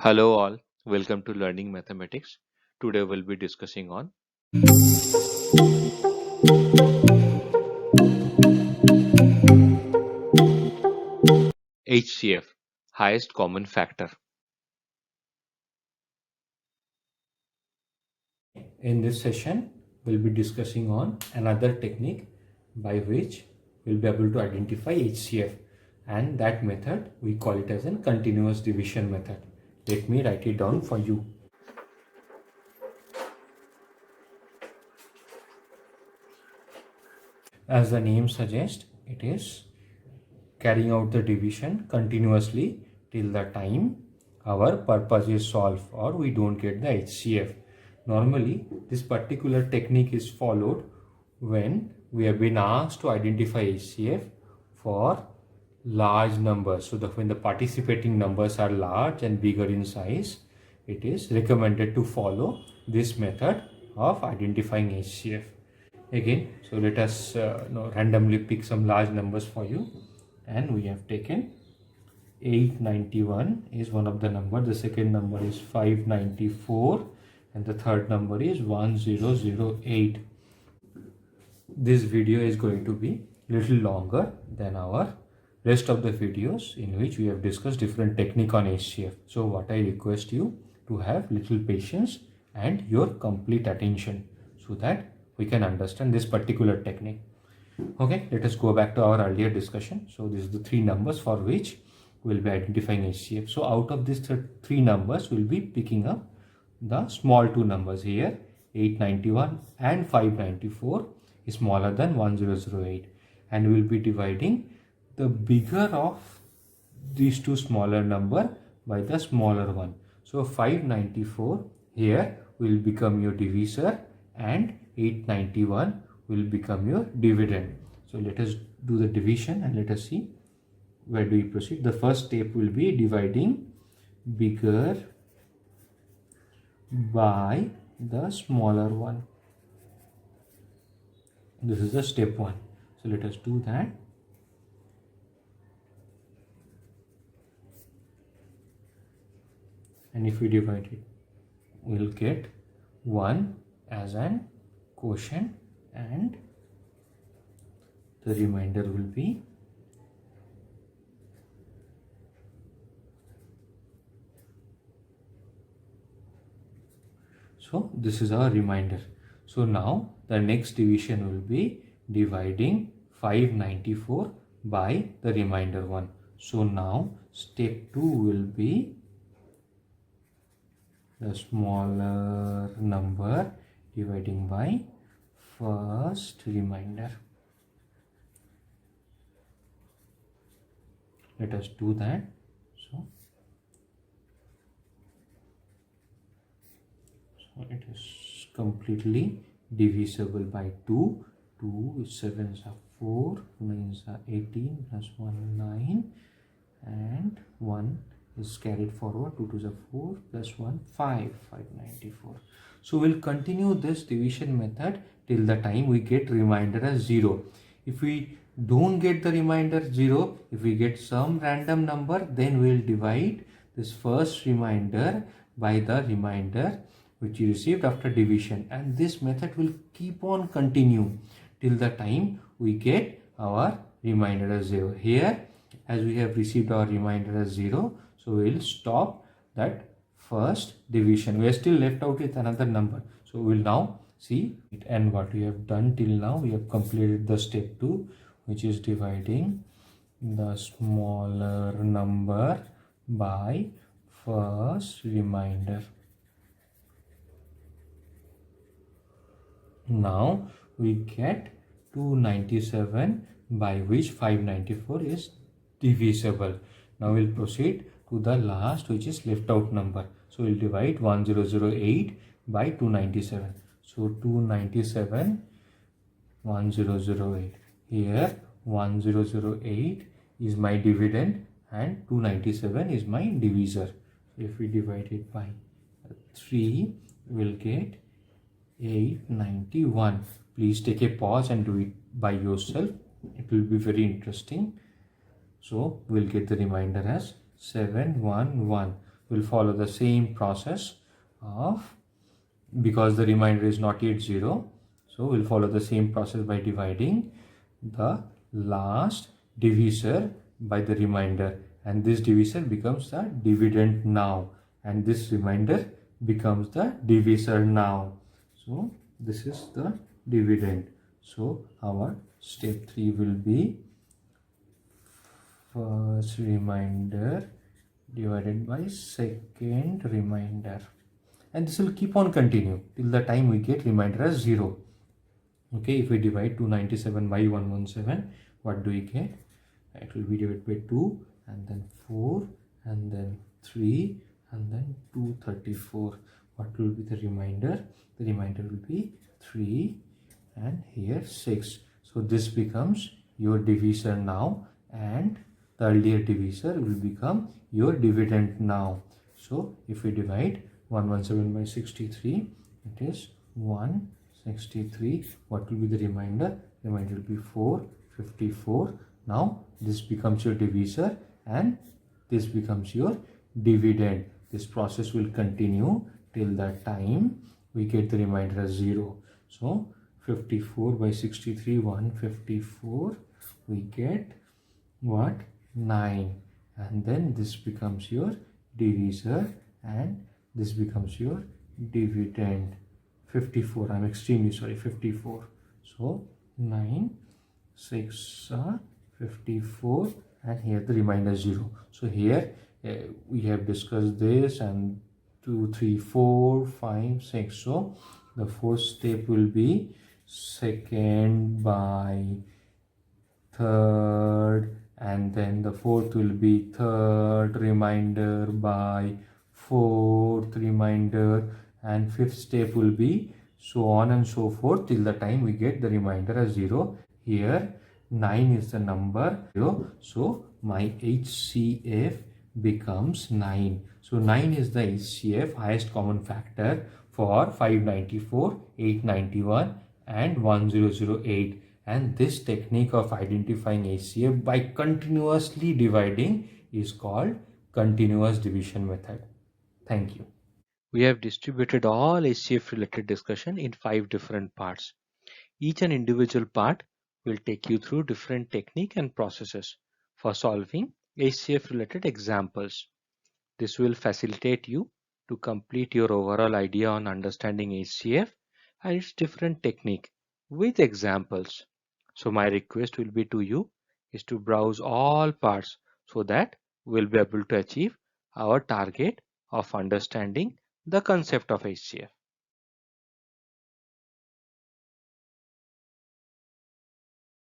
Hello all, welcome to Learning Mathematics. Today we'll be discussing on HCF, highest common factor. In this session, we'll be discussing on another technique by which we'll be able to identify HCF, and that method we call it as a continuous division method. Let me write it down for you. As the name suggests, it is carrying out the division continuously till the time our purpose is solved or we don't get the HCF. Normally, this particular technique is followed when we have been asked to identify HCF for large numbers. So when the participating numbers are large and bigger in size, it is recommended to follow this method of identifying HCF. Again, so let us randomly pick some large numbers for you, and we have taken 891 is one of the number, the second number is 594, and the third number is 1008. This video is going to be little longer than our rest of the videos in which we have discussed different technique on HCF. So what I request you to have little patience and your complete attention so that we can understand this particular technique. Okay, let us go back to our earlier discussion. So this is the three numbers for which we'll be identifying HCF. So out of these three numbers, we'll be picking up the small two numbers here. 891 and 594 is smaller than 1008, and we'll be dividing the bigger of these two smaller number by the smaller one. So 594 here will become your divisor and 891 will become your dividend. So let us do the division and let us see where do we proceed. The first step will be dividing bigger by the smaller one. This is the step one. So let us do that. And if we divide it, we'll get 1 as an quotient, and the remainder will be so this is our remainder. So now the next division will be dividing 594 by the remainder one. So now step 2 will be the smaller number dividing by first remainder. Let us do that. So it is completely divisible by 2. 2 7s are 4, 9s are 18, plus 1 9, and 1 is carried forward. 2 2s are 4, plus 1 5, 594. So we'll continue this division method till the time we get remainder as 0. If we don't get the remainder 0, if we get some random number, then we'll divide this first remainder by the remainder which you received after division, and this method will keep on continue till the time we get our remainder as 0. Here, as we have received our remainder as 0, so we will stop that first division. We are still left out with another number, so we will now see it. And what we have done till now, we have completed the step 2, which is dividing the smaller number by first remainder. Now we get 297 by which 594 is divisible. Now we'll proceed to the last, which is left out number. So we'll divide 1008 by 297. So 297 1008. Here 1008 is my dividend and 297 is my divisor. So if we divide it by 3, we'll get 891. Please take a pause and do it by yourself. It will be very interesting. So we'll get the remainder as 711. we'll follow the same process of, because the remainder is not yet 0, so we'll follow the same process by dividing the last divisor by the remainder, and this divisor becomes the dividend now, and this remainder becomes the divisor now. So this is the dividend. So our step 3 will be first remainder divided by second remainder, and this will keep on continue till the time we get remainder as 0. Okay, if we divide 297 by 117, what do we get? It will be divided by 2 and then 4 and then 3 and then 234. What will be the remainder? The remainder will be 3 and here 6. So this becomes your divisor now, and the earlier divisor will become your dividend now. So if we divide 117 by 63, it is 163. What will be the remainder? Remainder will be 454. Now this becomes your divisor and this becomes your dividend. This process will continue till the time we get the remainder as 0. So 54 by 63, 154, we get what? 9, and then this becomes your divisor and this becomes your dividend. 54, I'm extremely sorry, 54. So 9, 6 54, and here the remainder 0. So here we have discussed this, and 2 3 4 5 6. So the fourth step will be second by third, and then the fourth will be third remainder by fourth remainder, and fifth step will be so on and so forth till the time we get the remainder as 0. Here 9 is the number 0, so my HCF becomes 9. So 9 is the HCF, highest common factor, for 594, 891 and 1008. And this technique of identifying HCF by continuously dividing is called continuous division method. Thank you. We have distributed all HCF related discussion in 5 different parts. Each and individual part will take you through different technique and processes for solving HCF related examples. This will facilitate you to complete your overall idea on understanding HCF and its different technique with examples. So my request will be to you is to browse all parts so that we'll be able to achieve our target of understanding the concept of HCF.